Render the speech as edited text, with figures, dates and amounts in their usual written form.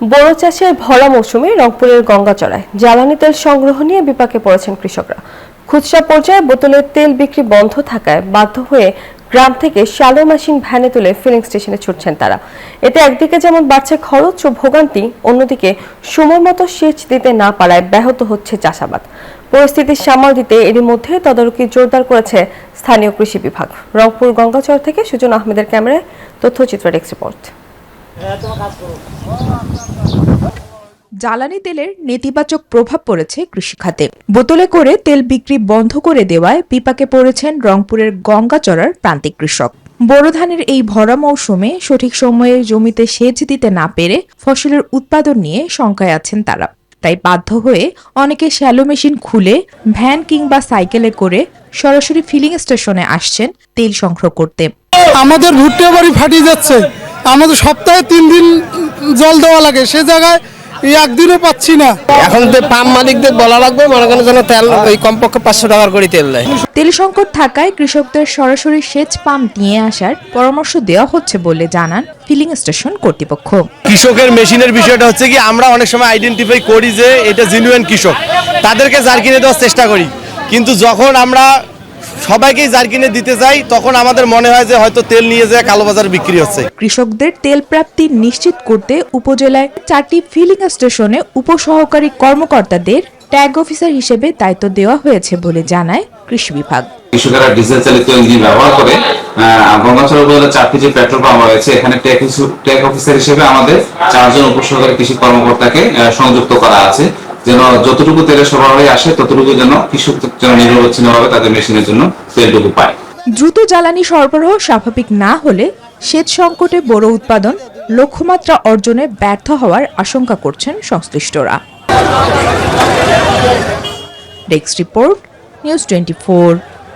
বোরো চাষের ভরা মৌসুমে রংপুরের গঙ্গাচড়ায় জ্বালানি তেল সংগ্রহ নিয়ে বিপাকে পড়েছেন কৃষকরা। খুচরা পর্যায়ে বোতলের তেল বিক্রি বন্ধ থাকায় বাধ্য হয়ে গ্রাম থেকে শ্যালো মেশিন ভ্যানে তুলে ফিলিং স্টেশনে ছুটছেন তারা। এতে একদিকে যেমন বাড়ছে খরচ ও ভোগান্তি, অন্যদিকে সময় মতো সেচ দিতে না পারায় ব্যাহত হচ্ছে চাষাবাদ। পরিস্থিতি সামাল দিতে এরই মধ্যে তদারকি জোরদার করেছে স্থানীয় কৃষি বিভাগ। রংপুর গঙ্গাচড় থেকে সুজন আহমেদের ক্যামেরায় তথ্যচিত্র ডেস্ক রিপোর্ট। জ্বালানি তেলের নেতিবাচক প্রভাব পড়েছে কৃষিখাতে। বোতলে করে তেল বিক্রি বন্ধ করে দেওয়ায় বিপাকে পড়েছেন রংপুরের গঙ্গাচড়ার প্রান্তিক কৃষক। বোরো ধানের এই ভরা মৌসুমে সঠিক সময়ে জমিতে সেচ দিতে না পেরে ফসলের উৎপাদন নিয়ে শঙ্কায় আছেন তারা। তাই বাধ্য হয়ে অনেকে শ্যালো মেশিন খুলে ভ্যান কিংবা সাইকেলে করে সরাসরি ফিলিং স্টেশনে আসছেন তেল সংগ্রহ করতে। আমাদের ভুট্টা বাড়ি ফাটিয়ে যাচ্ছে, আমাদের সপ্তাহে 3 দিন জল দেওয়া লাগে, সে জায়গায় একদিনও পাচ্ছি না। এখন তো পাম্প মালিকদের বলা লাগবে, মনে করেন যেন তেল ওই কমপক্ষে 500 টাকার করে তেল দেয়। তেল সংকট থাকায় কৃষকদের সরাসরি সেচ পাম্প নিয়ে আসার পরামর্শ দেওয়া হচ্ছে বলে জানান ফিলিং স্টেশন কর্তৃপক্ষ। কৃষকের মেশিনের বিষয়টা হচ্ছে কি, আমরা অনেক সময় আইডেন্টিফাই করি যে এটা জেনুইন কৃষক, তাদেরকে জার কিনে দেওয়ার চেষ্টা করি, কিন্তু যখন আমরা সবাইকেই জার কিনে দিতে যাই তখন আমাদের মনে হয় যে হয়তো তেল নিয়ে যায় কালোবাজারে বিক্রি হচ্ছে। কৃষকদের তেল প্রাপ্তি নিশ্চিত করতে উপজেলায় 4টি ফিলিং স্টেশনে উপসহকারী কর্মকর্তাদের ট্যাগ অফিসার হিসেবে দায়িত্ব দেওয়া হয়েছে বলে জানায় কৃষি বিভাগ। কৃষকেরা ডিজেল চালিত ইঞ্জিন ব্যবহার করে গঙ্গাচড়া উপজেলার 4টি যে পেট্রোল পাম্প রয়েছে, এখানে ট্যাগ অফিসার হিসেবে আমাদের 4 জন উপসহকারী কৃষি কর্মকর্তাকে সংযুক্ত করা আছে, যেন যতটুকু তেলের সরবরাহ আসে ততটুকু যেন কৃষক যেন নিরবচ্ছিন্নভাবে তাদের মেশিনের জন্য তেলটুকু পায়। দ্রুত জ্বালানি সরবরাহ স্বাভাবিক না হলে সেচ সংকটে বড় উৎপাদন লক্ষ্যমাত্রা অর্জনে ব্যর্থ হওয়ার আশঙ্কা করছেন সংশ্লিষ্টরা। Desk report, news 24।